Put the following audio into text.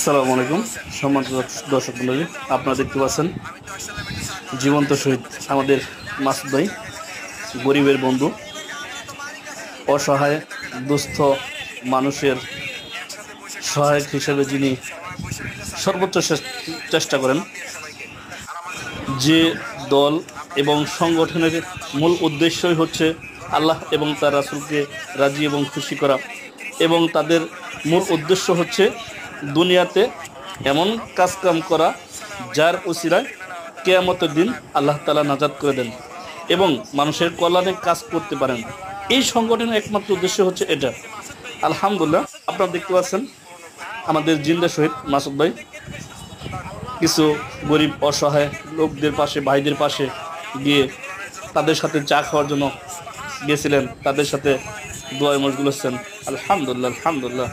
আসসালামু আলাইকুম সম্মানিত দর্শক মণ্ডলী, আপনারা দেখতে পাচ্ছেন জীবন্ত শহীদ আমাদের মাসুদ ভাই, গরিবের বন্ধু, অসহায় দুস্থ মানুষের সহায়ক হিসেবে যিনি সর্বোচ্চ চেষ্টা করেন। যে দল এবং সংগঠনের মূল উদ্দেশ্যই হচ্ছে আল্লাহ এবং তার রাসূলকে রাজি এবং খুশি করা, এবং তাদের মূল উদ্দেশ্য হচ্ছে দুনিয়াতে এমন কাজকাম করা যার উসিলায় কিয়ামতের দিন আল্লাহ তাআলা নাজাত করে দেন এবং মানুষের কল্যাণে কাজ করতে পারেন। এই সংগঠনের একমাত্র উদ্দেশ্য হচ্ছে এটা। আলহামদুলিল্লাহ, আপনারা দেখতে পাচ্ছেন আমাদের জিন্দা শহীদ মাসুদ ভাই কিছু গরিব অসহায় লোকদের পাশে, ভাইদের পাশে গিয়ে তাদের সাথে চা খাওয়ার জন্য গিয়েছিলেন, তাদের সাথে দোয়ায় মশগুল হচ্ছেন। আলহামদুলিল্লাহ, আলহামদুলিল্লাহ।